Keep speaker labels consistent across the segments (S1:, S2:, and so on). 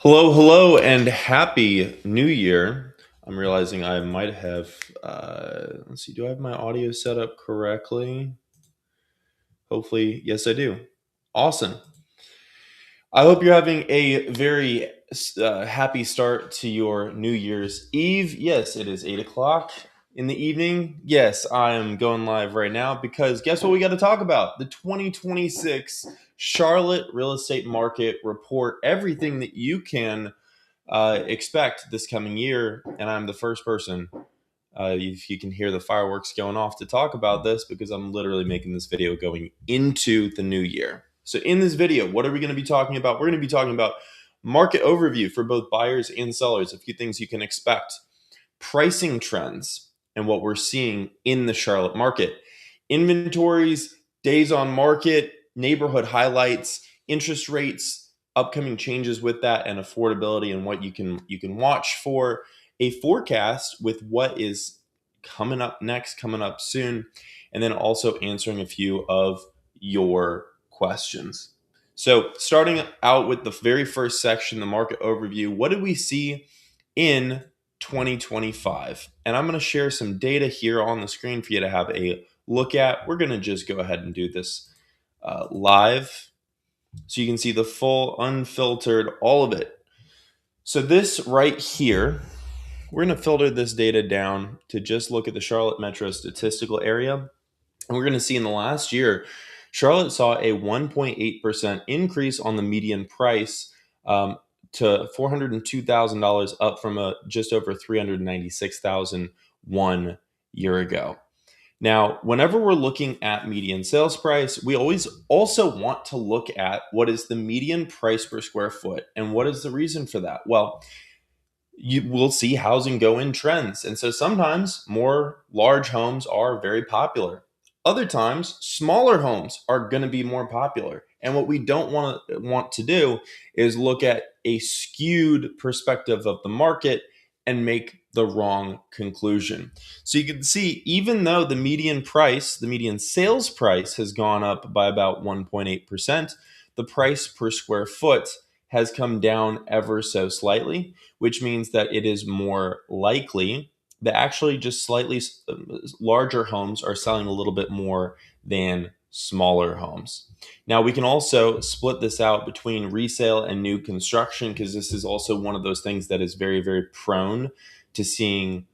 S1: Hello, hello, and happy new year. I'm realizing I might have, let's see, do I have my audio set up correctly? Hopefully, yes, I do. Awesome. I hope you're having a very happy start to your New Year's Eve. Yes, it is 8 o'clock in the evening. Yes, I am going live right now because guess what we got to talk about? The 2026 Charlotte real estate market report, everything that you can expect this coming year. And I'm the first person, if you can hear the fireworks going off, to talk about this because I'm literally making this video going into the new year. So, in this video, what are we going to be talking about? We're going to be talking about market overview for both buyers and sellers, a few things you can expect, pricing trends, and what we're seeing in the Charlotte market, inventories, days on market, neighborhood highlights, interest rates, upcoming changes with that, and affordability, and what you can watch for, a forecast with what is coming up next, coming up soon, and then also answering a few of your questions. So, starting out with the very first section, the market overview, what did we see in 2025? And I'm going to share some data here on the screen for you to have a look at. We're going to just go ahead and do this live so you can see the full, unfiltered, all of it. So, this right here, we're going to filter this data down to just look at the Charlotte metro statistical area. And we're going to see in the last year, Charlotte saw a 1.8% increase on the median price, to $402,000, up from just over $396,000 1 year ago. Now, whenever we're looking at median sales price, we always also want to look at what is the median price per square foot. And what is the reason for that? Well, you will see housing go in trends. And so sometimes more large homes are very popular. Other times, smaller homes are going to be more popular. And what we don't want to do is look at a skewed perspective of the market and make the wrong conclusion. So you can see, even though the median price, the median sales price has gone up by about 1.8%, the price per square foot has come down ever so slightly, which means that it is more likely that actually just slightly larger homes are selling a little bit more than smaller homes. Now, we can also split this out between resale and new construction, because this is also one of those things that is very, very prone to seeing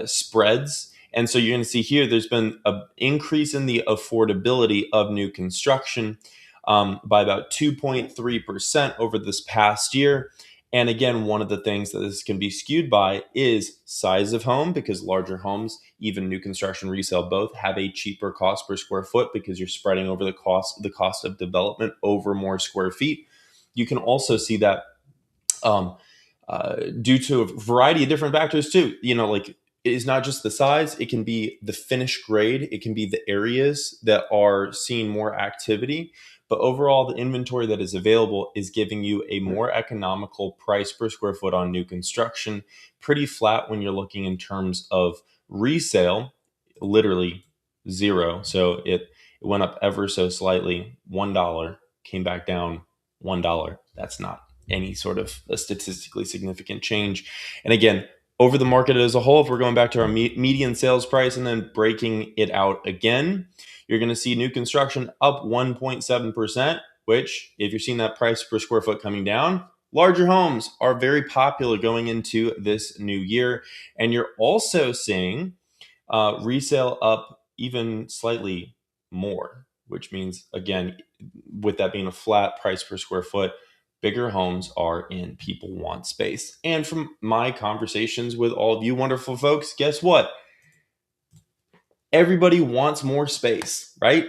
S1: spreads. And so you're going to see here there's been an increase in the affordability of new construction, by about 2.3% over this past year. And again, one of the things that this can be skewed by is size of home, because larger homes, even new construction, resale, both have a cheaper cost per square foot because you're spreading over the cost of development over more square feet. You can also see that, um, due to a variety of different factors too. Like, it is not just the size; it can be the finish grade, it can be the areas that are seeing more activity. But overall, the inventory that is available is giving you a more economical price per square foot on new construction. Pretty flat when you're looking in terms of resale, literally zero. So it went up ever so slightly, $1, came back down $1. That's not any sort of a statistically significant change. And again, over the market as a whole, if we're going back to our median sales price and then breaking it out again, you're going to see new construction up 1.7%, which, if you're seeing that price per square foot coming down, larger homes are very popular going into this new year. And you're also seeing resale up even slightly more, which means, again, with that being a flat price per square foot, bigger homes are in. People want space. And from my conversations with all of you wonderful folks, guess what? Everybody wants more space, right?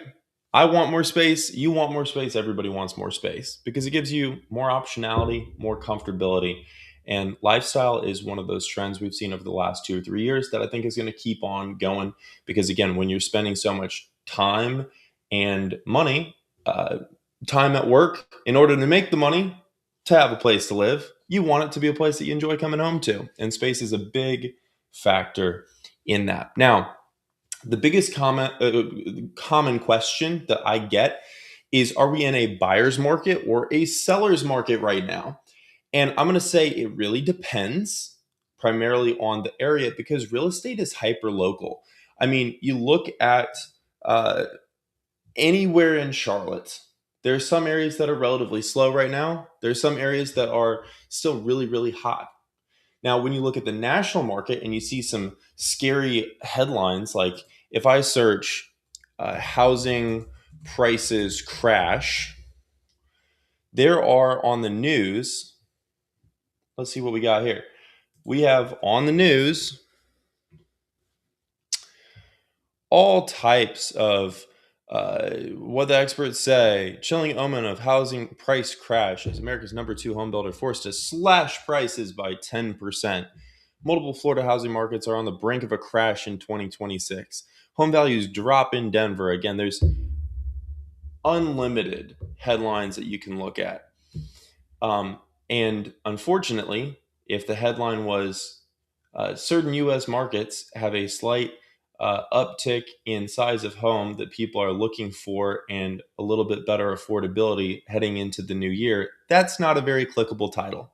S1: I want more space. You want more space. Everybody wants more space because it gives you more optionality, more comfortability. And lifestyle is one of those trends we've seen over the last 2 or 3 years that I think is going to keep on going. Because again, when you're spending so much time and money, uh, time at work, in order to make the money to have a place to live, you want it to be a place that you enjoy coming home to. And space is a big factor in that. Now, the biggest common question that I get is, are we in a buyer's market or a seller's market right now? And I'm going to say it really depends primarily on the area because real estate is hyper local. I mean, you look at uh, anywhere in Charlotte, there's some areas that are relatively slow right now. There's some areas that are still really, really hot. Now, when you look at the national market and you see some scary headlines, like if I search housing prices crash, there are on the news. Let's see what we got here. We have on the news all types of what the experts say. Chilling omen of housing price crash as America's #2 home builder forced to slash prices by 10%. Multiple Florida housing markets are on the brink of a crash in 2026. Home values drop in Denver. Again, there's unlimited headlines that you can look at. Um, and unfortunately, if the headline was certain U.S. markets have a slight uptick in size of home that people are looking for and a little bit better affordability heading into the new year, that's not a very clickable title.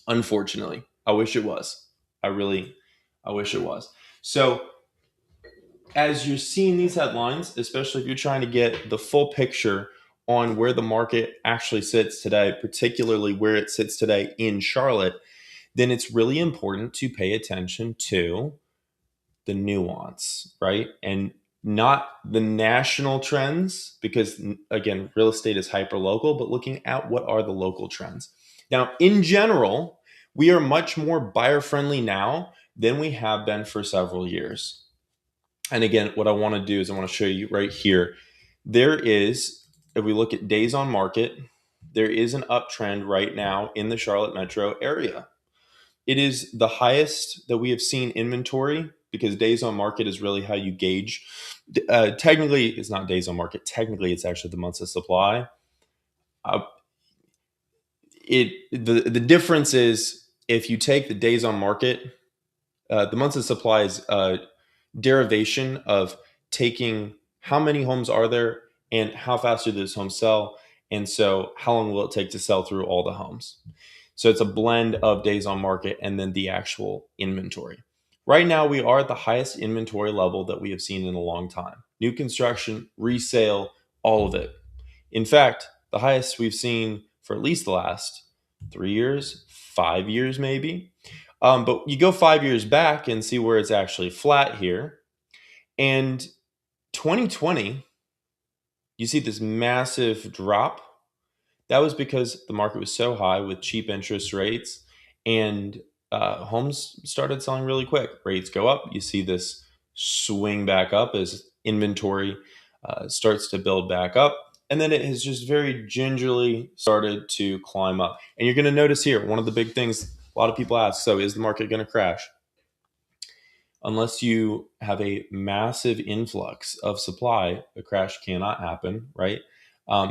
S1: Unfortunately, I wish it was. I wish it was. So, as you're seeing these headlines, especially if you're trying to get the full picture on where the market actually sits today, particularly where it sits today in Charlotte, then it's really important to pay attention to the nuance, right? And not the national trends, because again, real estate is hyper local, but looking at what are the local trends. Now, in general, we are much more buyer friendly now than we have been for several years. And again, what I want to do is I want to show you right here. There is, if we look at days on market, there is an uptrend right now in the Charlotte metro area. It is the highest that we have seen inventory because days on market is really how you gauge. Technically, it's not days on market. Technically, it's actually the months of supply. Uh, the difference is if you take the days on market, the months of supply is a derivation of taking how many homes are there and how fast do those homes sell, and so how long will it take to sell through all the homes. So it's a blend of days on market and then the actual inventory. Right now, we are at the highest inventory level that we have seen in a long time. New construction, resale, all of it. In fact, the highest we've seen for at least the last 3 years, 5 years maybe. But you go 5 years back and see where it's actually flat here. And 2020, you see this massive drop. That was because the market was so high with cheap interest rates and homes started selling really quick. Rates go up. You see this swing back up as inventory starts to build back up. And then it has just very gingerly started to climb up. And you're going to notice here, one of the big things a lot of people ask, so is the market going to crash? Unless you have a massive influx of supply, a crash cannot happen, right?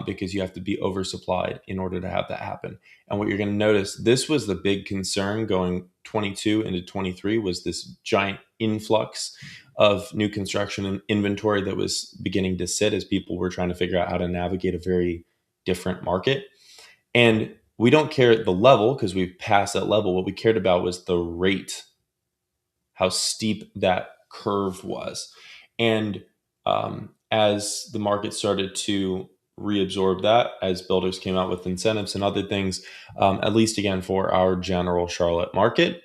S1: Because you have to be oversupplied in order to have that happen. And what you're going to notice, this was the big concern going 22 into 23 was this giant influx of new construction and inventory that was beginning to sit as people were trying to figure out how to navigate a very different market. And we don't care at the level because we've passed that level. What we cared about was the rate, how steep that curve was. And as the market started to reabsorb that, as builders came out with incentives and other things, at least again for our general Charlotte market,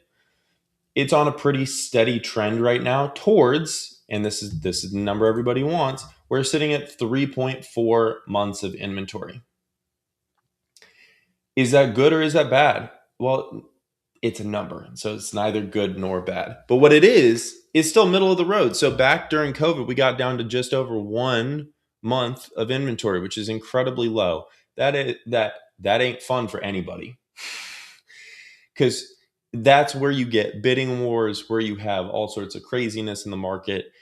S1: it's on a pretty steady trend right now towards, and this is the number everybody wants, we're sitting at 3.4 months of inventory. Is that good or is that bad? Well, it's a number. So it's neither good nor bad. But what it is still middle of the road. So back during COVID, we got down to just over 1 month of inventory, which is incredibly low. That ain't fun for anybody. Because that's where you get bidding wars, where you have all sorts of craziness in the market.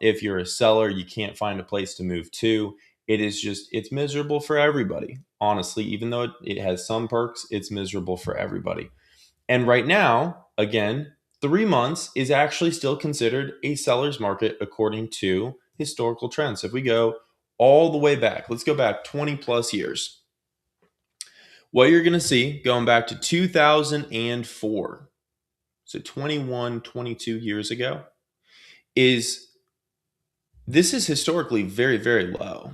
S1: If you're a seller, you can't find a place to move to. It's miserable for everybody. Honestly, even though it has some perks, it's miserable for everybody. And right now, again, 3 months is actually still considered a seller's market according to historical trends. If we go all the way back, let's go back 20 plus years. What you're going to see going back to 2004, so 21, 22 years ago, is this is historically very, very low.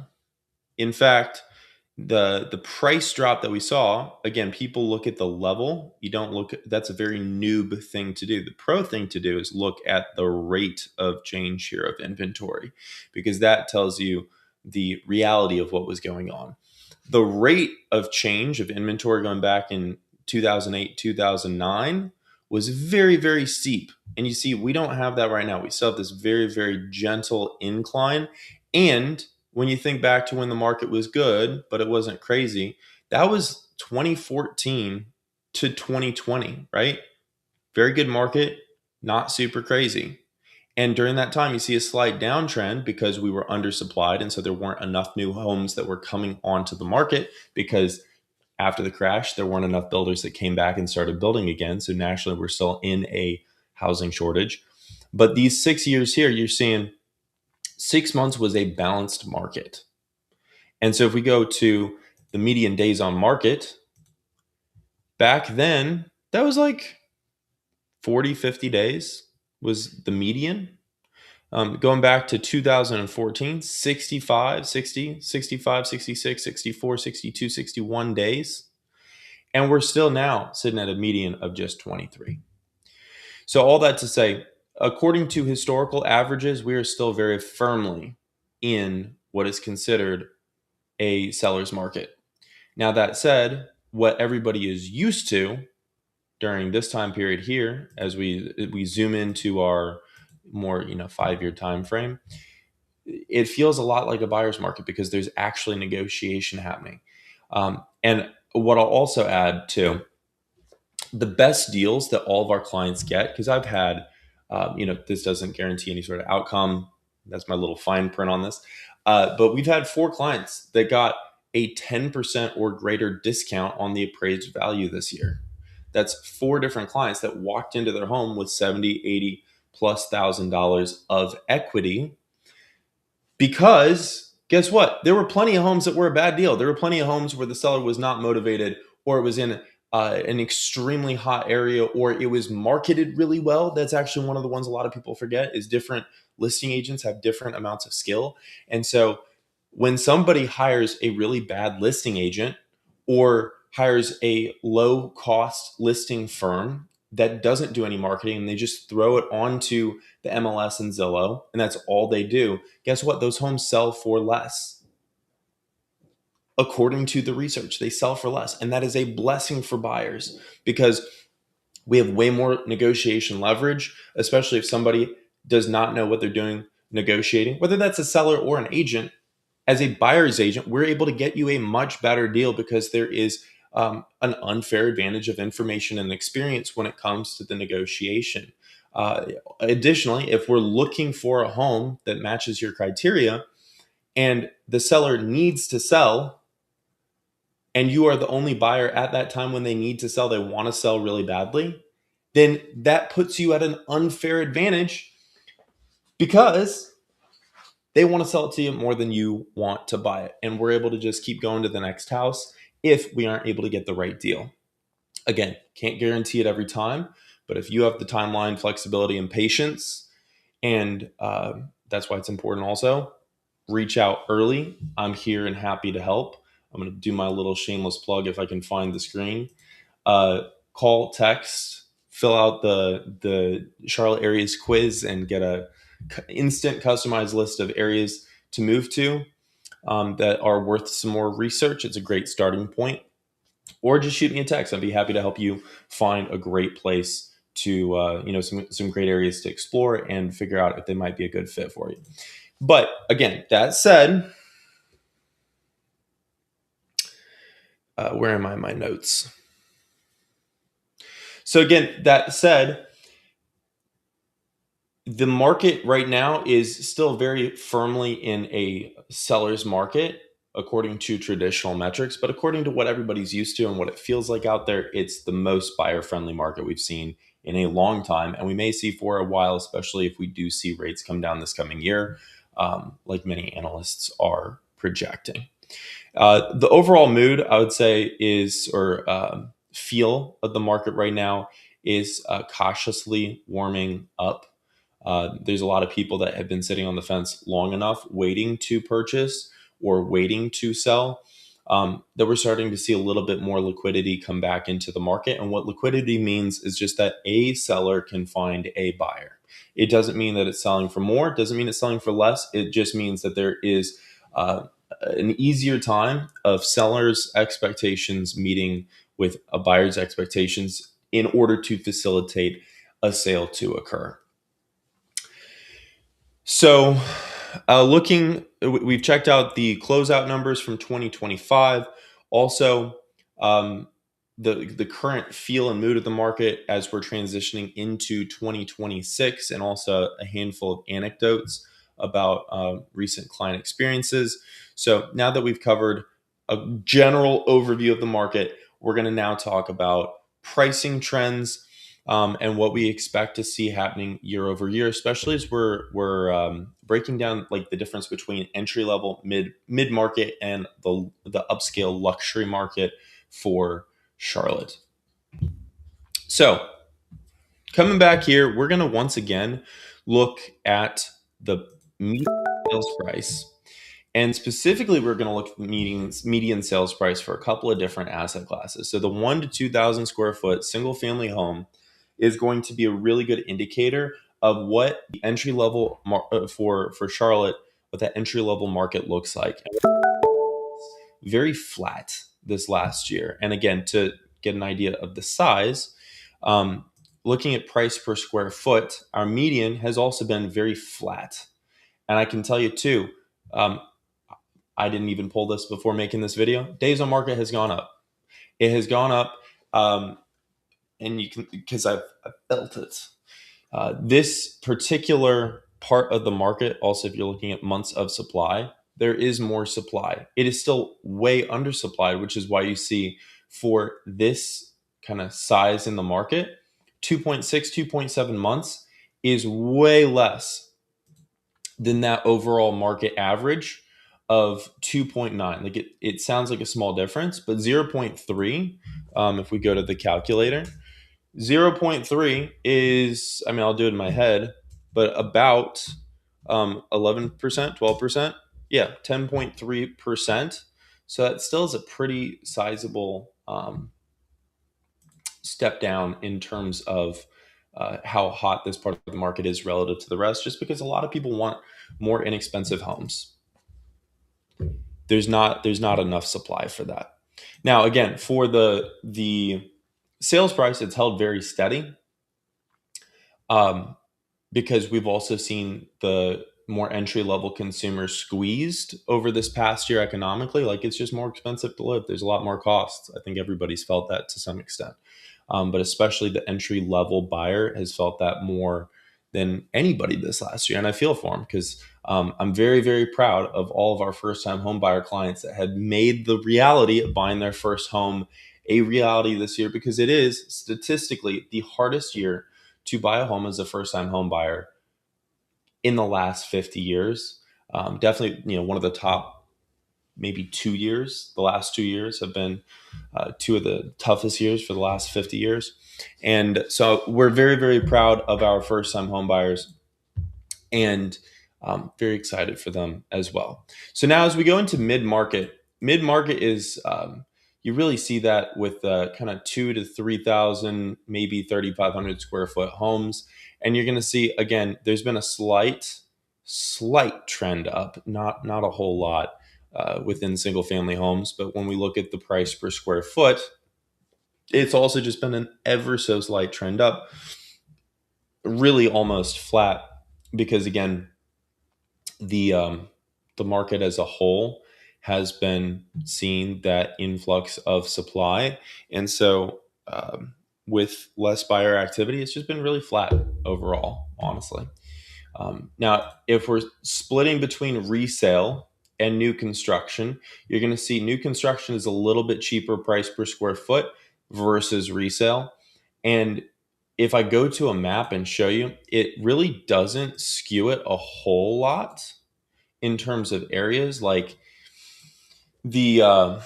S1: In fact, the price drop that we saw, again, people look at the level. You don't look at, that's a very noob thing to do. The pro thing to do is look at the rate of change here of inventory, because that tells you the reality of what was going on. The rate of change of inventory going back in 2008, 2009 was very, very steep. And you see, we don't have that right now. We still have this very, very gentle incline. And when you think back to when the market was good, but it wasn't crazy, that was 2014 to 2020, right? Very good market, not super crazy. And during that time, you see a slight downtrend because we were undersupplied. And so there weren't enough new homes that were coming onto the market, because after the crash, there weren't enough builders that came back and started building again. So nationally, we're still in a housing shortage. But these 6 years here, you're seeing 6 months was a balanced market. And so if we go to the median days on market, back then, that was like 40, 50 days was the median. Going back to 2014, 65, 60, 65, 66, 64, 62, 61 days. And we're still now sitting at a median of just 23. So all that to say, according to historical averages, we are still very firmly in what is considered a seller's market. Now, that said, what everybody is used to during this time period here, as we zoom into our more 5-year time frame, it feels a lot like a buyer's market because there's actually negotiation happening. And what I'll also add to the best deals that all of our clients get, because I've had, this doesn't guarantee any sort of outcome. That's my little fine print on this. But we've had 4 clients that got a 10% or greater discount on the appraised value this year. That's 4 different clients that walked into their home with 70, 80 plus $1,000 of equity, because guess what? There were plenty of homes that were a bad deal. There were plenty of homes where the seller was not motivated, or it was in an extremely hot area, or it was marketed really well. That's actually one of the ones a lot of people forget, is different listing agents have different amounts of skill. And so when somebody hires a really bad listing agent or hires a low cost listing firm that doesn't do any marketing and they just throw it onto the MLS and Zillow, and that's all they do, guess what? Those homes sell for less. According to the research, they sell for less. And that is a blessing for buyers, because we have way more negotiation leverage, especially if somebody does not know what they're doing negotiating, whether that's a seller or an agent. As a buyer's agent, we're able to get you a much better deal because there is an unfair advantage of information and experience when it comes to the negotiation. Additionally, if we're looking for a home that matches your criteria and the seller needs to sell, and you are the only buyer at that time when they need to sell, they want to sell really badly, then that puts you at an unfair advantage because they want to sell it to you more than you want to buy it. And we're able to just keep going to the next house if we aren't able to get the right deal. Again, can't guarantee it every time, but if you have the timeline, flexibility, and patience, and that's why it's important also, reach out early. I'm here and happy to help. I'm going to do my little shameless plug if I can find the screen. Call, text, fill out the Charlotte areas quiz and get a instant customized list of areas to move to that are worth some more research. It's a great starting point. Or just shoot me a text. I'd be happy to help you find a great place to, some great areas to explore and figure out if they might be a good fit for you. But again, that said, where am I in my notes? So again, that said, the market right now is still very firmly in a seller's market according to traditional metrics, but according to what everybody's used to and what it feels like out there, it's the most buyer-friendly market we've seen in a long time, and we may see for a while, especially if we do see rates come down this coming year, like many analysts are projecting. The overall mood, I would say, is or feel of the market right now is cautiously warming up. There's a lot of people that have been sitting on the fence long enough, waiting to purchase or waiting to sell. That we're starting to see a little bit more liquidity come back into the market. And what liquidity means is just that a seller can find a buyer. It doesn't mean that it's selling for more, it doesn't mean it's selling for less. It just means that there is an easier time of sellers' expectations meeting with a buyer's expectations in order to facilitate a sale to occur. So, we've checked out the closeout numbers from 2025. Also, um, the current feel and mood of the market as we're transitioning into 2026, and also a handful of anecdotes about recent client experiences. So, now that we've covered a general overview of the market, we're going to now talk about pricing trends, and what we expect to see happening year over year, especially as we're breaking down like the difference between entry level, mid market, and the upscale luxury market for Charlotte. So coming back here, we're going to once again look at the median sales price. And specifically, we're going to look at the median sales price for a couple of different asset classes. So the 1 to 2,000 square foot single family home is going to be a really good indicator of what the entry level for Charlotte, what that entry level market looks like. Very flat this last year. And again, to get an idea of the size, um, looking at price per square foot, our median has also been very flat. And I can tell you too, um, I didn't even pull this before making this video. Days on market has gone up. It has gone up, and you can, because I've felt it. This particular part of the market, also, if you're looking at months of supply, there is more supply. It is still way undersupplied, which is why you see for this kind of size in the market, 2.6, 2.7 months is way less than that overall market average of 2.9. Like it sounds like a small difference, but 0.3, if we go to the calculator, 0.3 is, I mean, I'll do it in my head, but about 11%, 12%. Yeah, 10.3%. So that still is a pretty sizable step down in terms of how hot this part of the market is relative to the rest, just because a lot of people want more inexpensive homes. There's not enough supply for that. Now, again, for the sales price, it's held very steady, because we've also seen the more entry level consumers squeezed over this past year economically. Like it's just more expensive to live. There's a lot more costs. I think everybody's felt that to some extent, but especially the entry level buyer has felt that more than anybody this last year. And I feel for them because I'm very, very proud of all of our first time home buyer clients that had made the reality of buying their first home a reality this year, because it is statistically the hardest year to buy a home as a first time home buyer in the last 50 years. Definitely, one of the top maybe 2 years. The last 2 years have been two of the toughest years for the last 50 years. And so we're very, very proud of our first time home buyers, and very excited for them as well. So now as we go into mid market is, you really see that with kind of 2 to 3,000, maybe 3,500 square foot homes. And you're going to see, again, there's been a slight trend up, not a whole lot within single family homes. But when we look at the price per square foot, it's also just been an ever so slight trend up, really almost flat, because again, the market as a whole has been seeing that influx of supply, and so with less buyer activity, it's just been really flat overall, honestly. Now, if we're splitting between resale and new construction, you're going to see new construction is a little bit cheaper price per square foot versus resale. And if I go to a map and show you, it really doesn't skew it a whole lot in terms of areas. Like the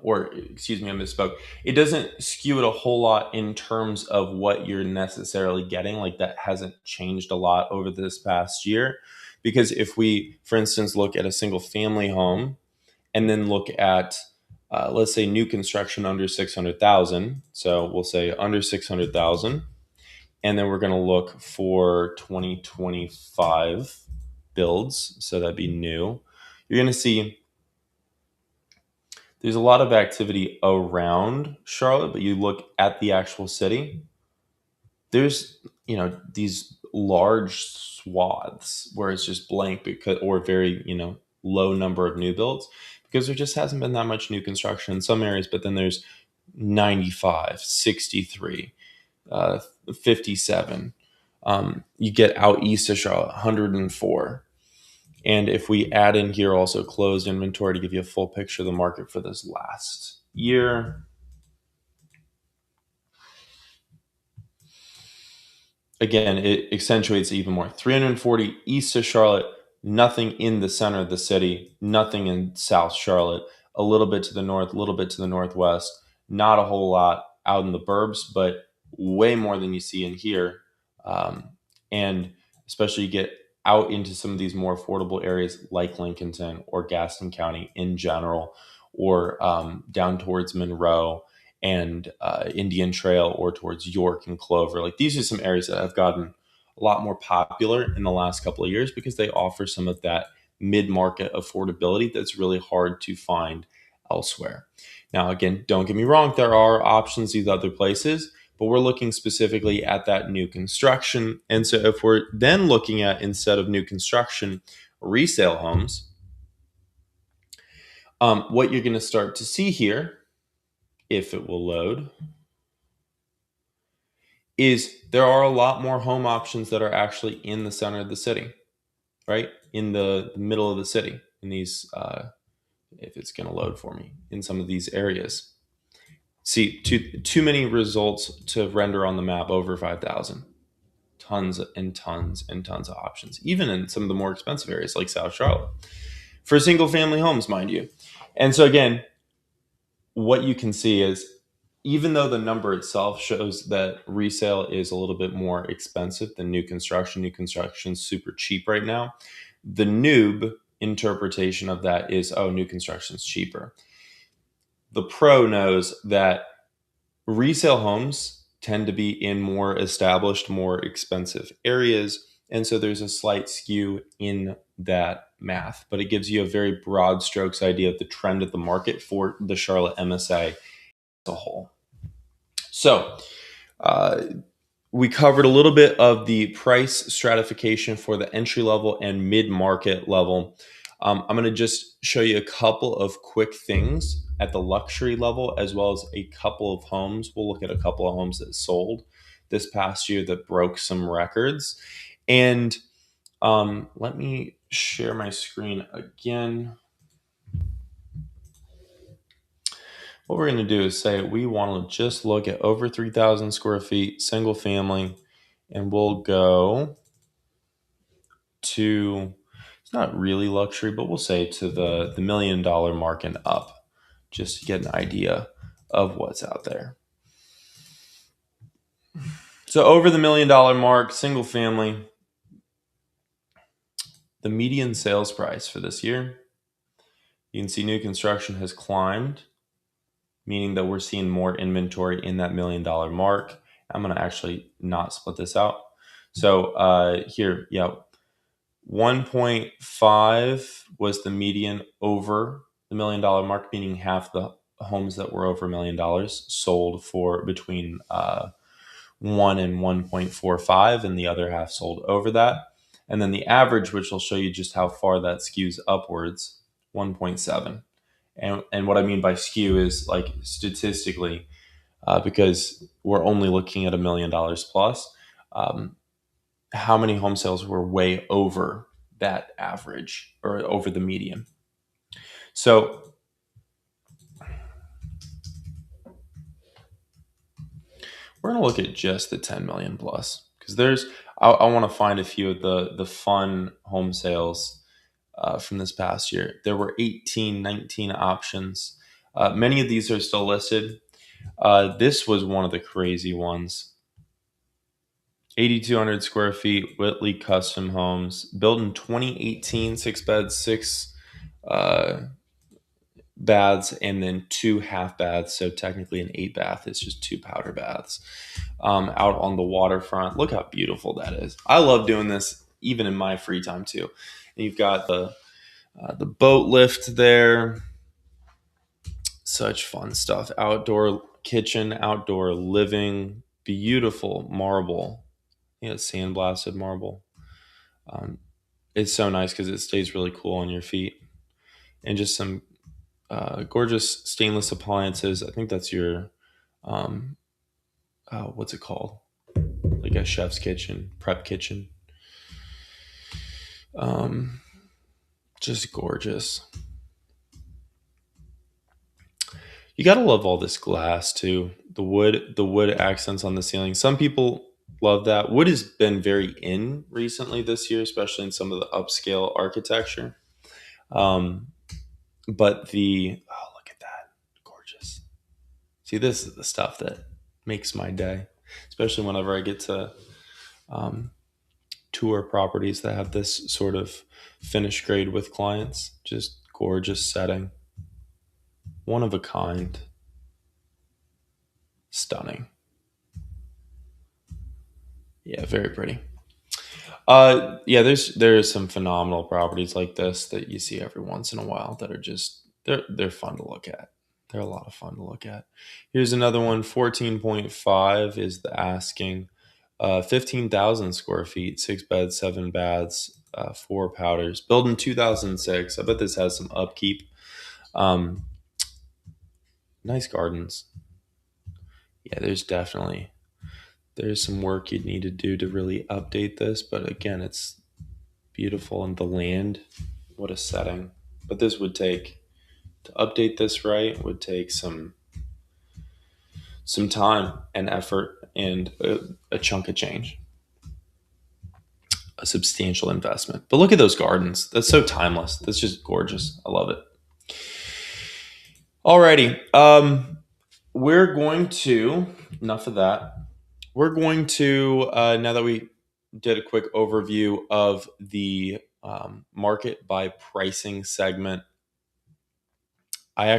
S1: or excuse me, I misspoke. It doesn't skew it a whole lot in terms of what you're necessarily getting. Like that hasn't changed a lot over this past year. Because if we, for instance, look at a single family home and then look at, let's say, new construction under 600,000. So we'll say under 600,000. And then we're going to look for 2025 builds. So that'd be new. You're going to see there's a lot of activity around Charlotte, but you look at the actual city, there's, these large swaths where it's just blank because, or very, low number of new builds because there just hasn't been that much new construction in some areas, but then there's 95, 63, 57. You get out east of Charlotte, 104. And if we add in here also closed inventory to give you a full picture of the market for this last year, again, it accentuates even more. 340 east of Charlotte, nothing in the center of the city, nothing in South Charlotte, a little bit to the north, a little bit to the northwest, not a whole lot out in the burbs, but way more than you see in here. And especially you get out into some of these more affordable areas like Lincolnton or Gaston County in general, or down towards Monroe and Indian Trail, or towards York and Clover. Like these are some areas that have gotten a lot more popular in the last couple of years because they offer some of that mid-market affordability that's really hard to find elsewhere. Now, again, don't get me wrong, there are options these other places, but we're looking specifically at that new construction. And so if we're then looking at, instead of new construction, resale homes, what you're going to start to see here, if it will load, is there are a lot more home options that are actually in the center of the city, right? In the middle of the city, in these, if it's going to load for me, in some of these areas. See, too many results to render on the map over 5,000. Tons and tons and tons of options, even in some of the more expensive areas like South Charlotte, for single family homes, mind you. And so, again, what you can see is, even though the number itself shows that resale is a little bit more expensive than new construction is super cheap right now, the noob interpretation of that is, oh, new construction is cheaper. The pro knows that resale homes tend to be in more established, more expensive areas. And so there's a slight skew in that math, but it gives you a very broad strokes idea of the trend of the market for the Charlotte MSA as a whole. So we covered a little bit of the price stratification for the entry level and mid-market level. I'm going to just show you a couple of quick things at the luxury level, as well as a couple of homes. We'll look at a couple of homes that sold this past year that broke some records. And let me share my screen again. What we're going to do is say we want to just look at over 3,000 square feet, single family, and we'll go to, it's not really luxury, but we'll say to the $1 million mark and up, just to get an idea of what's out there. So over the $1 million mark, single family, the median sales price for this year, you can see new construction has climbed, meaning that we're seeing more inventory in that $1 million mark. I'm going to actually not split this out. So here, 1.5 was the median over the $1 million mark, meaning half the homes that were over $1 million sold for between 1 and 1.45, and the other half sold over that. And then the average, which will show you just how far that skews upwards, 1.7. And what I mean by skew is like statistically, because we're only looking at $1 million plus, how many home sales were way over that average or over the median. So we're going to look at just the 10 million plus, because I want to find a few of the fun home sales from this past year. There were 18, 19 options. Many of these are still listed. This was one of the crazy ones. 8,200 square feet, Whitley Custom Homes, built in 2018, 6 beds, 6 baths, and then 2 half baths. So technically an 8 bath. It's just 2 powder baths out on the waterfront. Look how beautiful that is. I love doing this even in my free time too. And you've got the boat lift there. Such fun stuff. Outdoor kitchen, outdoor living, beautiful marble. Sandblasted marble. It's so nice because it stays really cool on your feet. And just some gorgeous stainless appliances. I think that's your, what's it called? Like a chef's kitchen, prep kitchen. Just gorgeous. You gotta love all this glass too. The wood accents on the ceiling. Some people love that. Wood has been very in recently this year, especially in some of the upscale architecture. But look at that, gorgeous. See, this is the stuff that makes my day, especially whenever I get to tour properties that have this sort of finish grade with clients. Just gorgeous setting, one of a kind, stunning. Yeah, very pretty. Yeah, there's some phenomenal properties like this that you see every once in a while that are just they're fun to look at. They're a lot of fun to look at. Here's another one. 14.5 is the asking. 15,000 square feet, 6 beds, 7 baths, 4 powders. Built in 2006. I bet this has some upkeep. Nice gardens. Yeah, there's some work you'd need to do to really update this, but again, it's beautiful, and the land, what a setting. But this would take to update this right would take some time and effort and a chunk of change, a substantial investment. But look at those gardens. That's so timeless. That's just gorgeous. I love it. Alrighty. We're going to, enough of that. We're going to, now that we did a quick overview of the market by pricing segment, I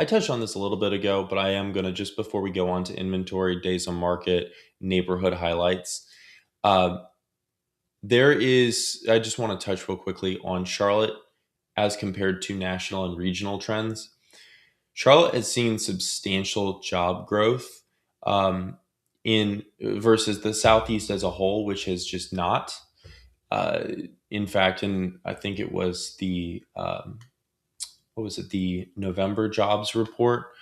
S1: touched on this a little bit ago, but I am going to, just before we go on to inventory, days on market, neighborhood highlights. I just want to touch real quickly on Charlotte as compared to national and regional trends. Charlotte has seen substantial job growth in versus the Southeast as a whole, which has just not. In fact, I think it was the November jobs report,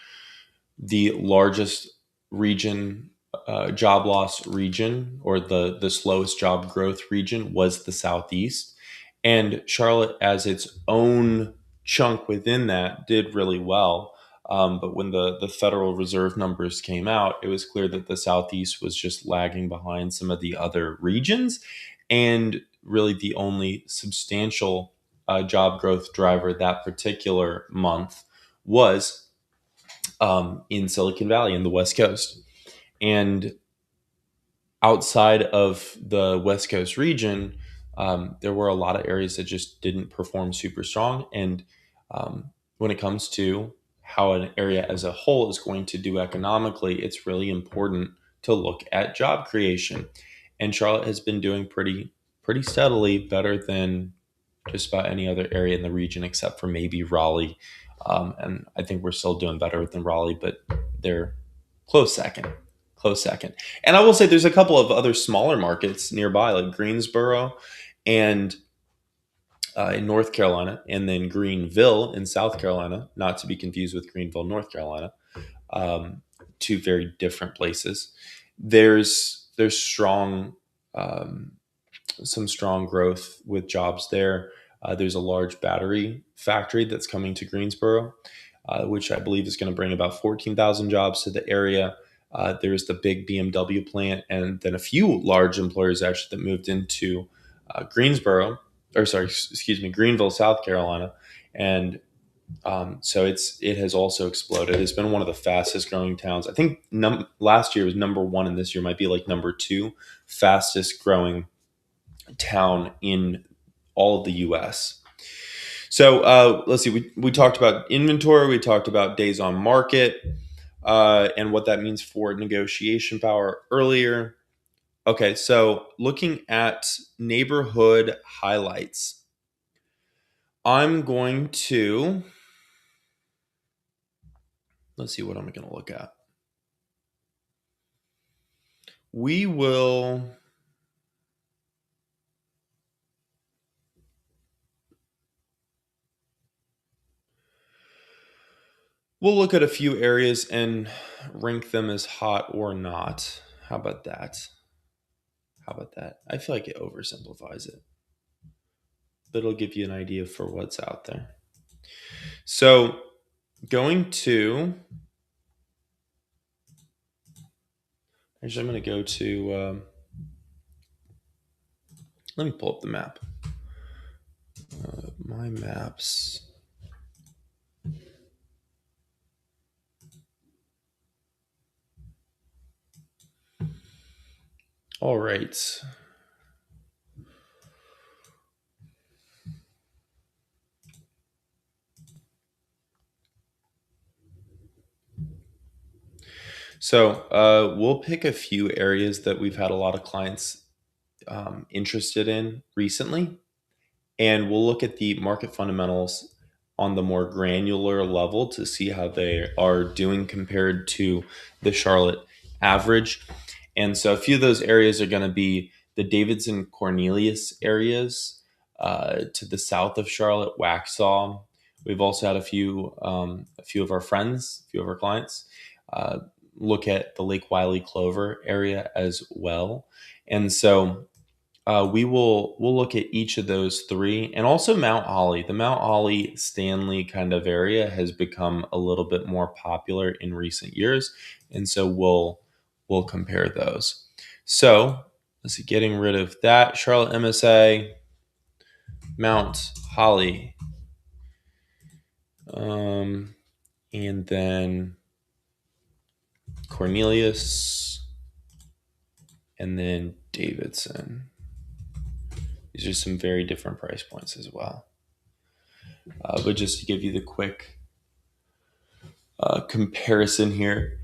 S1: the largest region, job loss region, or the slowest job growth region was the Southeast. And Charlotte, as its own chunk within that, did really well. But when the Federal Reserve numbers came out, it was clear that the Southeast was just lagging behind some of the other regions. And really, the only substantial job growth driver that particular month was in Silicon Valley in the West Coast. And outside of the West Coast region, there were a lot of areas that just didn't perform super strong. And when it comes to how an area as a whole is going to do economically, it's really important to look at job creation. And Charlotte has been doing pretty steadily, better than just about any other area in the region except for maybe Raleigh. And I think we're still doing better than Raleigh, but they're close second. Close second. And I will say there's a couple of other smaller markets nearby, like Greensboro and in North Carolina, and then Greenville in South Carolina, not to be confused with Greenville, North Carolina. Two very different places. There's strong, some strong growth with jobs there. There's a large battery factory that's coming to Greensboro, which I believe is going to bring about 14,000 jobs to the area. There's the big BMW plant, and then a few large employers actually that moved into Greensboro. or sorry, excuse me, Greenville, South Carolina, and so it has also exploded. It's been one of the fastest growing towns. I think last year was number one, and this year might be like number two fastest growing town in all of the U.S. So let's see. We talked about inventory. We talked about days on market and what that means for negotiation power earlier. Okay, so looking at neighborhood highlights, I'm going to let's see what I'm going to look at. We will. We'll look at a few areas and rank them as hot or not. How about that? How about that? I feel like it oversimplifies it, but it'll give you an idea for what's out there. So, going to. Actually, I'm going to go to. Let me pull up the map. My maps. All right. So we'll pick a few areas that we've had a lot of clients interested in recently, and we'll look at the market fundamentals on the more granular level to see how they are doing compared to the Charlotte average. And so a few of those areas are going to be the Davidson Cornelius areas to the south of Charlotte, Waxhaw. We've also had a few of our friends, a few of our clients uh, look at the Lake Wiley Clover area as well. And so we'll look at each of those three, and also Mount Holly. The Mount Holly Stanley kind of area has become a little bit more popular in recent years, and so we'll compare those. So let's see, getting rid of that Charlotte MSA, Mount Holly, and then Cornelius, and then Davidson. These are some very different price points as well. But just to give you the quick comparison here.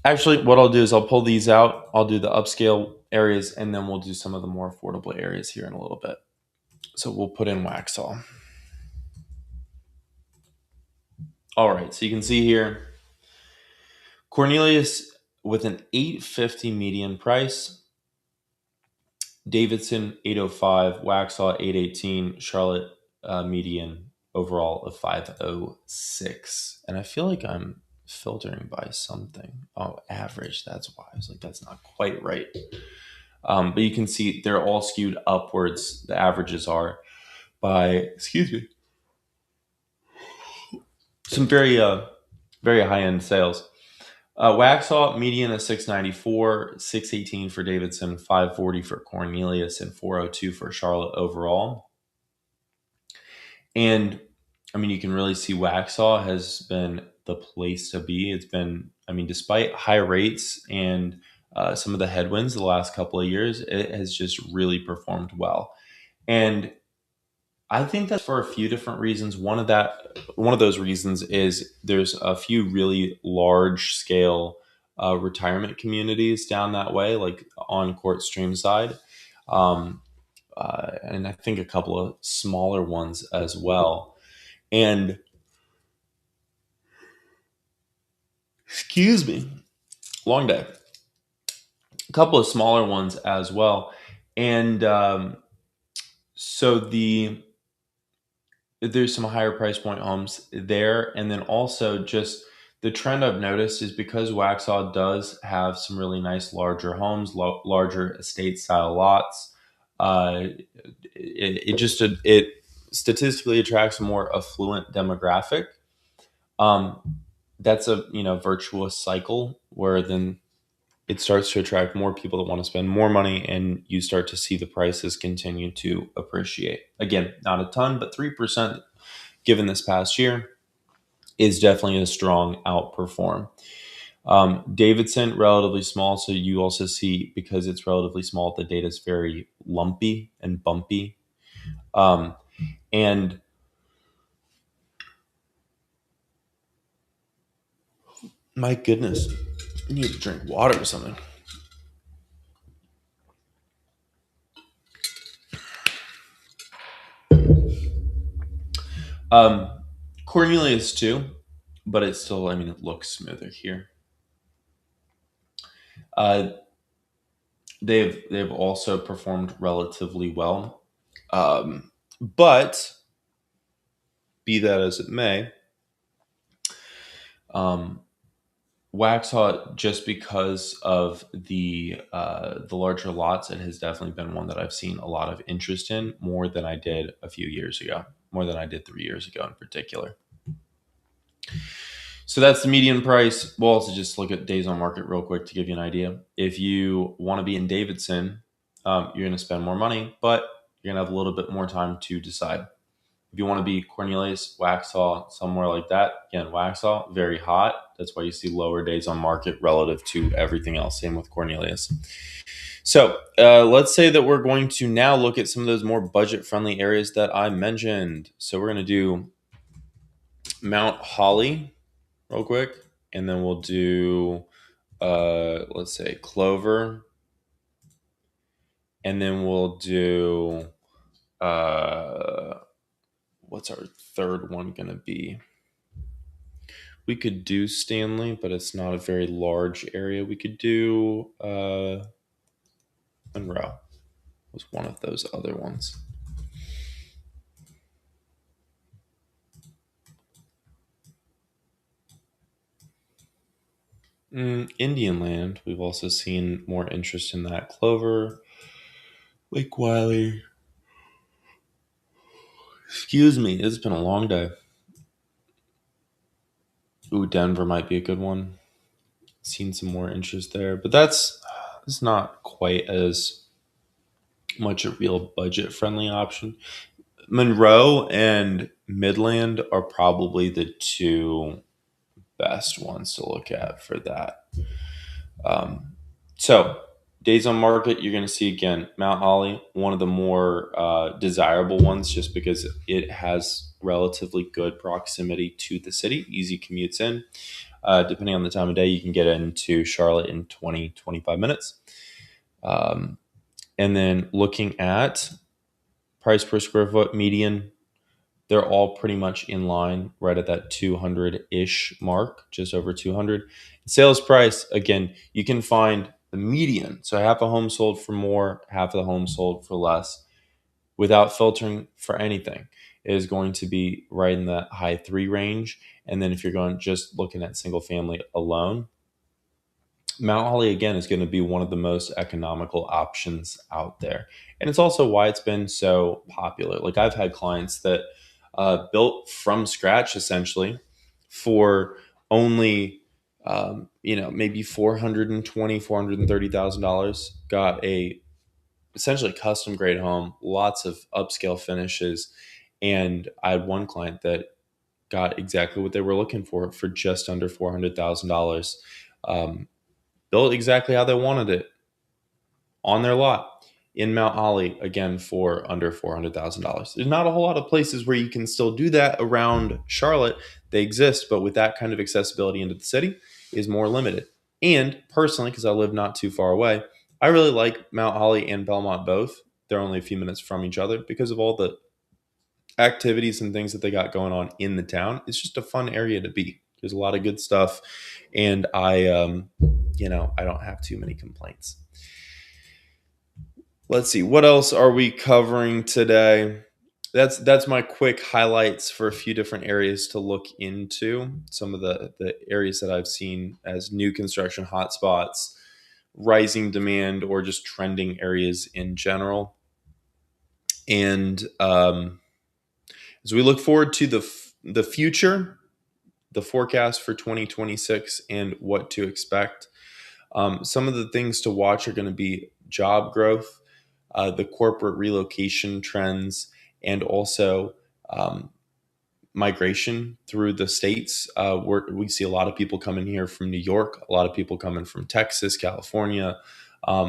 S1: Actually, what I'll do is I'll pull these out. I'll do the upscale areas, and then we'll do some of the more affordable areas here in a little bit. So we'll put in Waxhaw. All right, so you can see here, Cornelius with an 850 median price, Davidson 805, Waxhaw 818, Charlotte median overall of 506. And I feel like I'm filtering by something. Oh, average. That's why I was like, that's not quite right. But you can see they're all skewed upwards. The averages are by, excuse me, some very high end sales. Waxhaw median is 694, 618 for Davidson, 540 for Cornelius, and 402 for Charlotte overall. And I mean, you can really see Waxhaw has been the place to be. It's been, I mean, despite high rates and some of the headwinds the last couple of years, it has just really performed well. And I think that's for a few different reasons. One of those reasons is there's a few really large scale retirement communities down that way, like on Court Stream side, um, and I think a couple of smaller ones as well. And excuse me, long day. A couple of smaller ones as well, and so there's some higher price point homes there. And then also just the trend I've noticed is because Waxhaw does have some really nice larger homes, larger estate style lots. It statistically attracts a more affluent demographic. Um, that's a virtuous cycle where then it starts to attract more people that want to spend more money, and you start to see the prices continue to appreciate. Again, not a ton, but 3% given this past year is definitely a strong outperform. Davidson, relatively small. So you also see, because it's relatively small, the data is very lumpy and bumpy. And my goodness, I need to drink water or something. Um, Cornelius too, but it's still, I mean, it looks smoother here. Uh, they've also performed relatively well, but be that as it may, um, Waxhaw, just because of the larger lots, it has definitely been one that I've seen a lot of interest in, more than I did a few years ago, more than I did 3 years ago in particular. So that's the median price. We'll also just look at days on market real quick to give you an idea. If you want to be in Davidson, you're going to spend more money, but you're going to have a little bit more time to decide. If you want to be Cornelius, Waxhaw, somewhere like that, again, Waxhaw, very hot. That's why you see lower days on market relative to everything else. Same with Cornelius. So let's say that we're going to now look at some of those more budget-friendly areas that I mentioned. So we're going to do Mount Holly real quick, and then we'll do, let's say, Clover, and then we'll do, what's our third one going to be? We could do Stanley, but it's not a very large area. We could do Monroe. Was one of those other ones. Indian Land. We've also seen more interest in that. Clover, Lake Wiley. Excuse me, it's been a long day. Ooh, Denver might be a good one. Seen some more interest there, but that's not quite as much a real budget friendly option. Monroe and Midland are probably the two best ones to look at for that. So days on market, you're going to see again Mount Holly, one of the more desirable ones, just because it has relatively good proximity to the city, easy commutes in. Depending on the time of day, you can get into Charlotte in 20, 25 minutes. And then looking at price per square foot median, they're all pretty much in line right at that 200-ish mark, just over 200. Sales price, again, you can find the median. So half a home sold for more, half of the home sold for less, without filtering for anything. It is going to be right in that high 3 range. And then if you're going just looking at single family alone, Mount Holly, again, is going to be one of the most economical options out there. And it's also why it's been so popular. Like, I've had clients that built from scratch essentially for only, maybe $430,000, got a essentially custom grade home, lots of upscale finishes. And I had one client that got exactly what they were looking for just under $400,000. Built exactly how they wanted it on their lot in Mount Holly, again, for under $400,000. There's not a whole lot of places where you can still do that around Charlotte. They exist, but with that kind of accessibility into the city is more limited. And personally, because I live not too far away, I really like Mount Holly and Belmont both. They're only a few minutes from each other because of all the activities and things that they got going on in the town. It's just a fun area to be. There's a lot of good stuff, and I don't have too many complaints. Let's see, what else are we covering today? That's my quick highlights for a few different areas to look into. Some of the areas that I've seen as new construction hotspots, rising demand, or just trending areas in general. And as we look forward to the future, the forecast for 2026 and what to expect, Some of the things to watch are going to be job growth, the corporate relocation trends, and also um, migration through the states. We see a lot of people coming here from New York, a lot of people coming from Texas, California,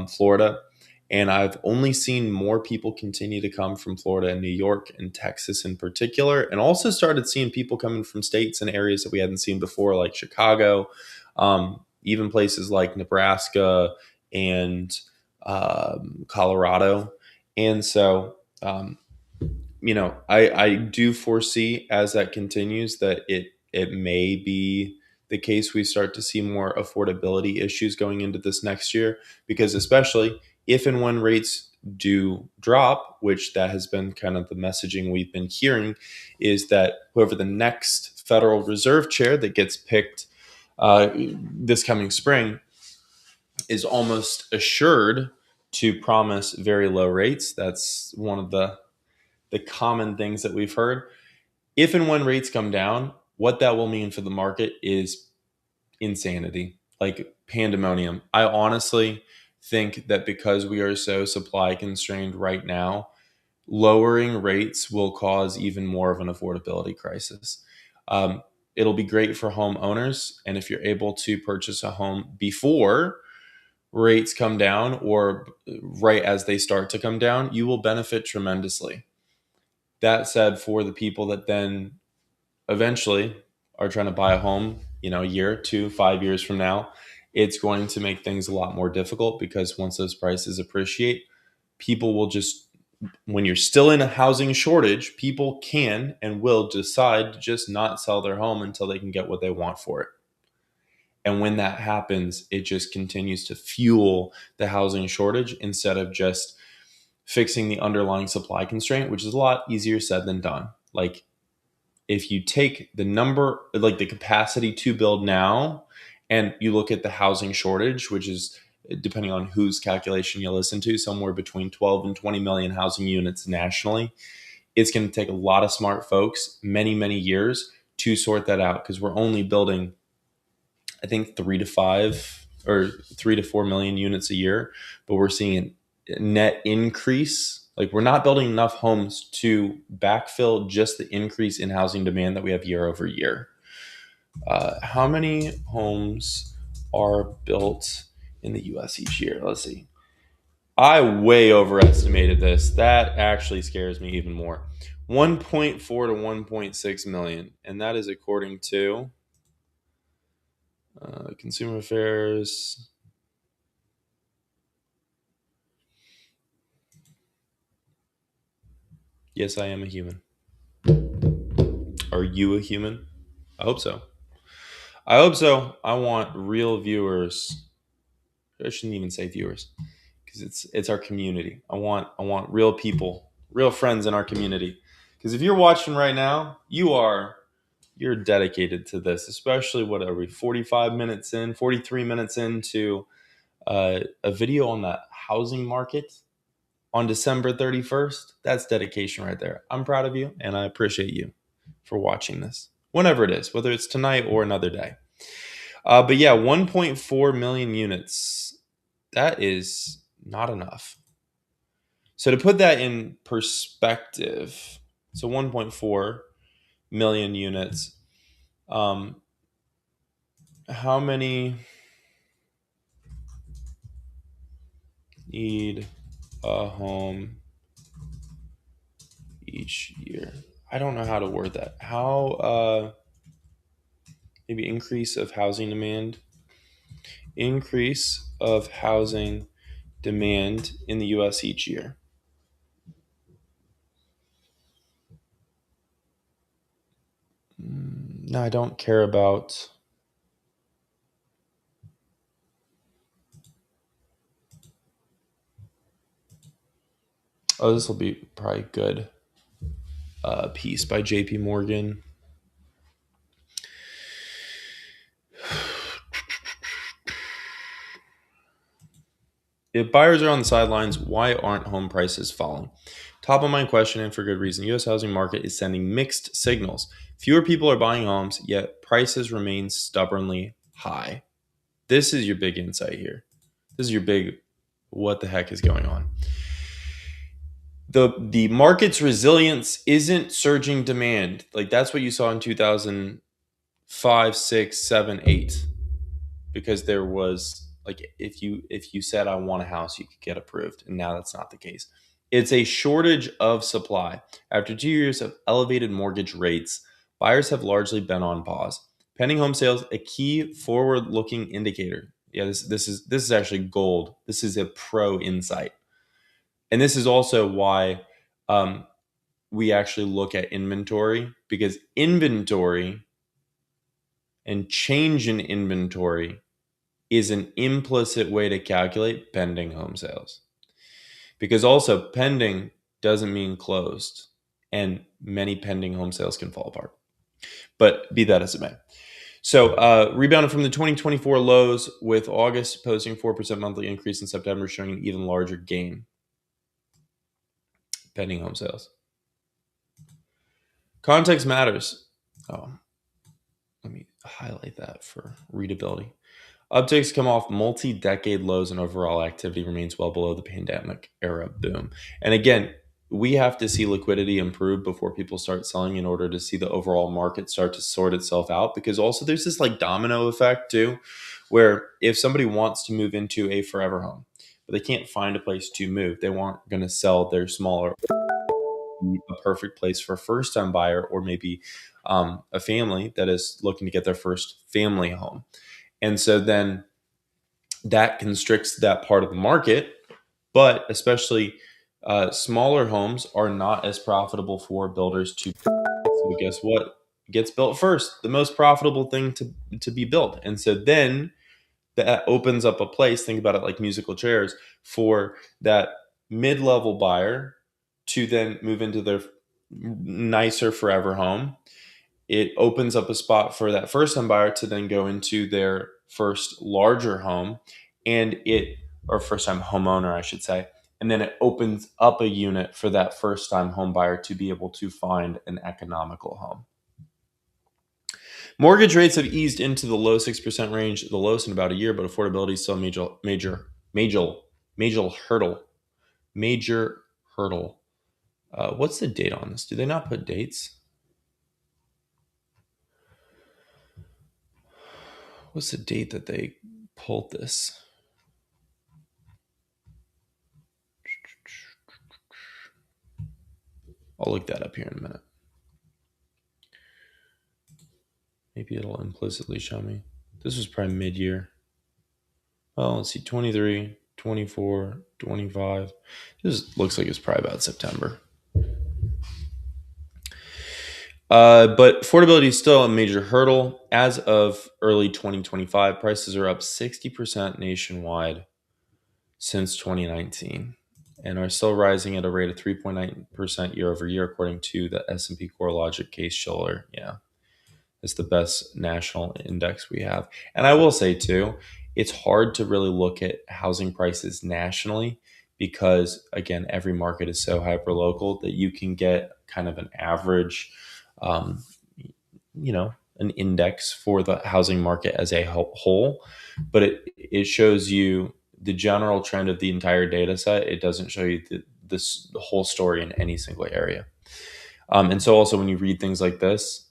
S1: Florida. And I've only seen more people continue to come from Florida and New York and Texas in particular, and also started seeing people coming from states and areas that we hadn't seen before, like Chicago, even places like Nebraska and Colorado. And so, I do foresee as that continues that it may be the case we start to see more affordability issues going into this next year, because especially if and when rates do drop, which that has been kind of the messaging we've been hearing, is that whoever the next Federal Reserve chair that gets picked this coming spring is almost assured to promise very low rates. That's one of the common things that we've heard. If and when rates come down, what that will mean for the market is insanity, like pandemonium. I honestly think that because we are so supply constrained right now, lowering rates will cause even more of an affordability crisis. It'll be great for homeowners. And if you're able to purchase a home before rates come down or right as they start to come down, you will benefit tremendously. That said, for the people that then eventually are trying to buy a home, a year, 2, 5 years from now, it's going to make things a lot more difficult, because once those prices appreciate, people will just, when you're still in a housing shortage, people can and will decide to just not sell their home until they can get what they want for it. And when that happens, it just continues to fuel the housing shortage instead of just fixing the underlying supply constraint, which is a lot easier said than done. Like, if you take the number, like the capacity to build now, and you look at the housing shortage, which is, depending on whose calculation you listen to, somewhere between 12 and 20 million housing units nationally, it's going to take a lot of smart folks many, many years to sort that out, because we're only building, I think, 3 to 4 million units a year, but we're seeing a net increase. Like, we're not building enough homes to backfill just the increase in housing demand that we have year over year. How many homes are built in the US each year? Let's see. I way overestimated this. That actually scares me even more. 1.4 to 1.6 million. And that is according to Consumer Affairs. Yes, I am a human. Are you a human? I hope so. I hope so. I want real viewers. I shouldn't even say viewers, because it's our community. I want real people, real friends in our community. Because if you're watching right now, you're dedicated to this. Especially, what are we, 45 minutes in, 43 minutes into a video on the housing market on December 31st. That's dedication right there. I'm proud of you, and I appreciate you for watching this, whenever it is, whether it's tonight or another day. But yeah, 1.4 million units. That is not enough. So to put that in perspective, so 1.4 million units. How many need a home each year? I don't know how to word that. How maybe increase of housing demand. Increase of housing demand in the US each year. No, I don't care about. Oh, this will be probably good. Piece by JP Morgan. If buyers are on the sidelines, why aren't home prices falling? Top of mind question, and for good reason. U.S. housing market is sending mixed signals. Fewer people are buying homes, yet prices remain stubbornly high. this is your big insight here. This is your big, what the heck is going on? The market's resilience isn't surging demand. Like that's what you saw in 2005, 6, 7, 8. Because there was like if you said I want a house, you could get approved. And now that's not the case. It's a shortage of supply. After 2 years of elevated mortgage rates, buyers have largely been on pause. Pending home sales, a key forward-looking indicator. Yeah, this is actually gold. This is a pro insight. And this is also why we actually look at inventory, because inventory and change in inventory is an implicit way to calculate pending home sales. Because also pending doesn't mean closed, and many pending home sales can fall apart. But be that as it may. So rebounded from the 2024 lows, with August posting 4% monthly increase, in September showing an even larger gain. Pending home sales. Context matters. Oh, let me highlight that for readability. Upticks come off multi-decade lows, and overall activity remains well below the pandemic era boom. And again, we have to see liquidity improve before people start selling in order to see the overall market start to sort itself out. Because also there's this like domino effect too, where if somebody wants to move into a forever home, but they can't find a place to move, they aren't going to sell their smaller, a perfect place for a first-time buyer, or maybe a family that is looking to get their first family home. And so then that constricts that part of the market, but especially smaller homes are not as profitable for builders to. So guess what gets built first? The most profitable thing to be built. And so then that opens up a place, think about it like musical chairs, for that mid-level buyer to then move into their nicer forever home. It opens up a spot for that first time buyer to then go into their first larger home, or first time homeowner, I should say. And then it opens up a unit for that first time home buyer to be able to find an economical home. Mortgage rates have eased into the low 6% range, the lowest in about a year, but affordability is still a major hurdle. Major hurdle. What's the date on this? Do they not put dates? What's the date that they pulled this? I'll look that up here in a minute. Maybe it'll implicitly show me. This was probably mid-year. Well, let's see, 23, 24, 25. This looks like it's probably about September. But affordability is still a major hurdle. As of early 2025, prices are up 60% nationwide since 2019 and are still rising at a rate of 3.9% year over year, according to the S&P CoreLogic Case-Shiller. Yeah, it's the best national index we have. And I will say, too, it's hard to really look at housing prices nationally because, again, every market is so hyper-local that you can get kind of an average an index for the housing market as a whole, but it shows you the general trend of the entire data set. It doesn't show you the whole story in any single area. And so also when you read things like this,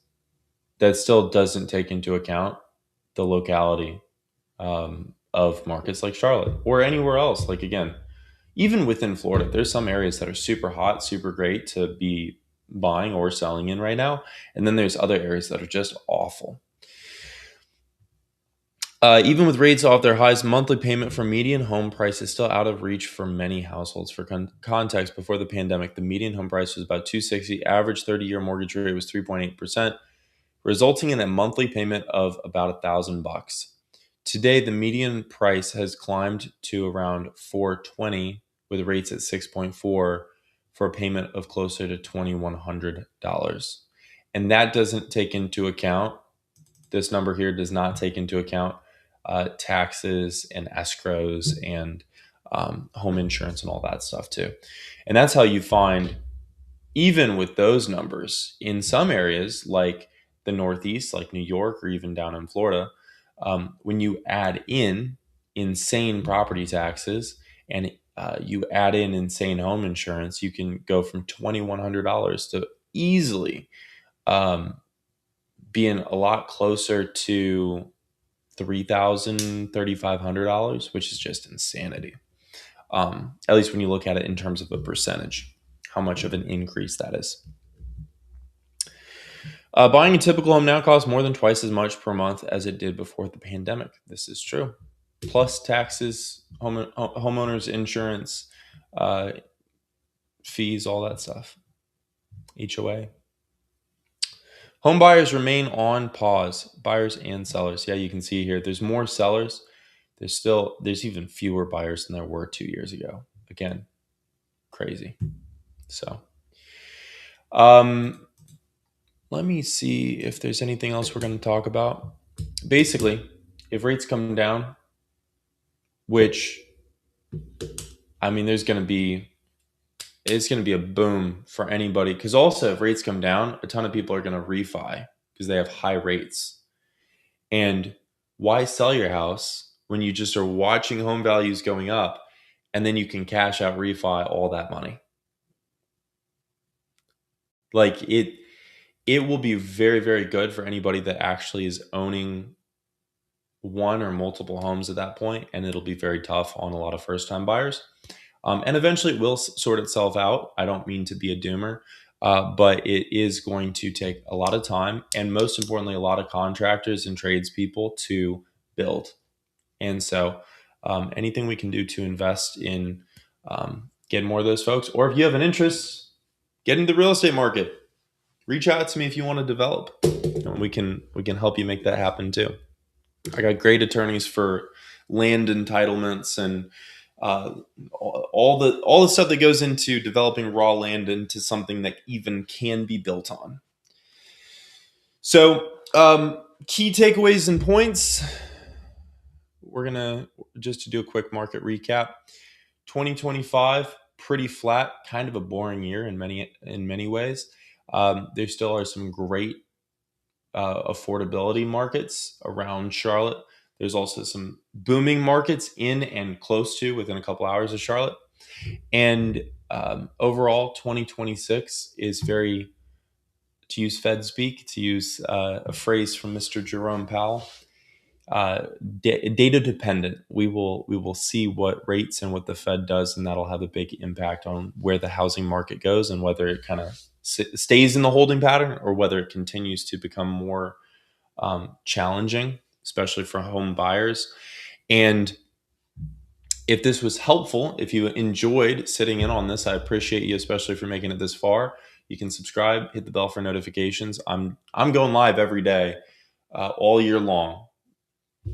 S1: that still doesn't take into account the locality of markets like Charlotte or anywhere else. Like, again, even within Florida, there's some areas that are super hot, super great to be buying or selling in right now. And then there's other areas that are just awful. Even with rates off their highs, monthly payment for median home price is still out of reach for many households. For context, before the pandemic, the median home price was about $260. Average 30-year mortgage rate was 3.8%, resulting in a monthly payment of about $1,000. Today, the median price has climbed to around $420, with rates at 6.4 for a payment of closer to $2,100. And that doesn't take into account, this number here does not take into account taxes and escrows and home insurance and all that stuff too. And that's how you find, even with those numbers, in some areas like the Northeast, like New York, or even down in Florida, When you add in insane property taxes and you add in insane home insurance, you can go from $2,100 to easily um, being a lot closer to $3,000, $3,500, which is just insanity. At least when you look at it in terms of a percentage, how much of an increase that is. Buying a typical home now costs more than twice as much per month as it did before the pandemic. This is true. Plus taxes, homeowners insurance, uh, fees, all that stuff. HOA. Home buyers remain on pause. Buyers and sellers. Yeah, you can see here. There's more sellers. There's even fewer buyers than there were 2 years ago. Again, crazy. So, um, let me see if there's anything else we're going to talk about. Basically, if rates come down, which I mean, it's going to be a boom for anybody. Because also, if rates come down, a ton of people are going to refi because they have high rates. And why sell your house when you just are watching home values going up, and then you can cash out refi all that money? Like it will be very, very good for anybody that actually is owning one or multiple homes at that point, and it'll be very tough on a lot of first time buyers. And eventually it will sort itself out. I don't mean to be a doomer, but it is going to take a lot of time and, most importantly, a lot of contractors and tradespeople to build. And so, anything we can do to invest in getting more of those folks, or if you have an interest, get into the real estate market. Reach out to me if you want to develop, and we can help you make that happen too. I got great attorneys for land entitlements and all the stuff that goes into developing raw land into something that even can be built on. So, key takeaways and points. We're gonna just to do a quick market recap. 2025 pretty flat, kind of a boring year in many ways. There still are some great affordability markets around Charlotte. There's also some booming markets in and close to within a couple hours of Charlotte. And overall, 2026 is very, to use Fed speak, to use a phrase from Mr. Jerome Powell, data dependent. We will see what rates and what the Fed does, and that'll have a big impact on where the housing market goes and whether it kind of stays in the holding pattern or whether it continues to become more challenging, especially for home buyers. And if this was helpful, if you enjoyed sitting in on this, I appreciate you, especially for making it this far. You can subscribe, hit the bell for notifications. I'm going live every day, all year long,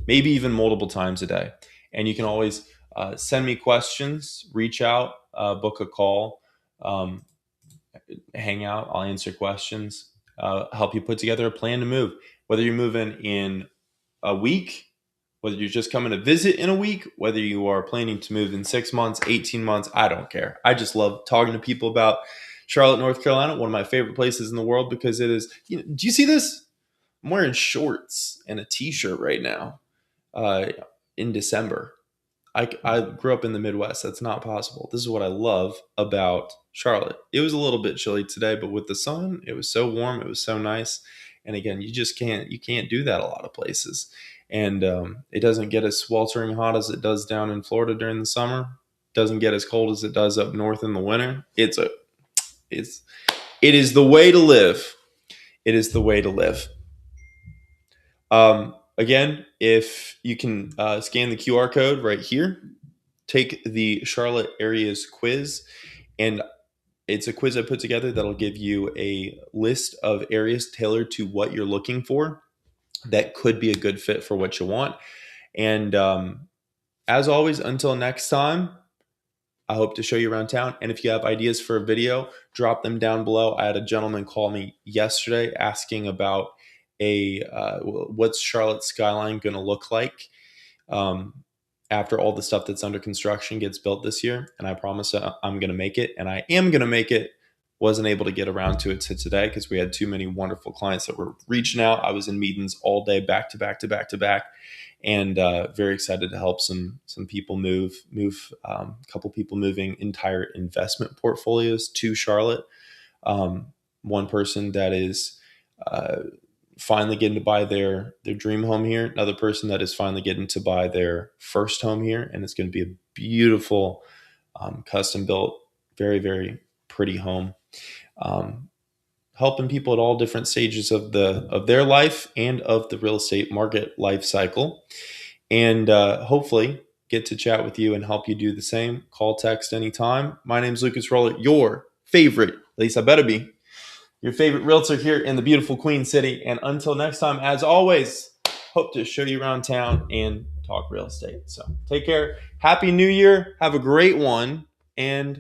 S1: maybe even multiple times a day. And you can always send me questions, reach out, book a call, hang out. I'll answer questions, help you put together a plan to move. Whether you're moving in a week, whether you're just coming to visit in a week, whether you are planning to move in 6 months, 18 months, I don't care. I just love talking to people about Charlotte, North Carolina, one of my favorite places in the world because it is, do you see this? I'm wearing shorts and a t-shirt right now uh, in December. I grew up in the Midwest. That's not possible. This is what I love about Charlotte. It was a little bit chilly today, but with the sun, it was so warm. It was so nice. And again, you can't do that a lot of places. And it doesn't get as sweltering hot as it does down in Florida during the summer. Doesn't get as cold as it does up north in the winter. It is the way to live. It is the way to live. Again, if you can scan the QR code right here, take the Charlotte areas quiz, and it's a quiz I put together that'll give you a list of areas tailored to what you're looking for that could be a good fit for what you want. And as always, until next time, I hope to show you around town. And if you have ideas for a video, drop them down below. I had a gentleman call me yesterday asking about what's Charlotte skyline going to look like after all the stuff that's under construction gets built this year. And I promise I'm going to make it, and I am going to make it Wasn't able to get around to it to today because we had too many wonderful clients that were reaching out. I was in meetings all day, back to back to back to back, and very excited to help some people move a couple people moving entire investment portfolios to Charlotte. One person that is uh, finally getting to buy their dream home here. Another person that is finally getting to buy their first home here, and it's going to be a beautiful, custom built, very very pretty home. Um, Helping people at all different stages of their life and of the real estate market life cycle, and hopefully get to chat with you and help you do the same. Call, text anytime. My name is Lucas Roller, your favorite, at least I better be, your favorite realtor here in the beautiful Queen City. And until next time, as always, hope to show you around town and talk real estate. So take care. Happy New Year. Have a great one. And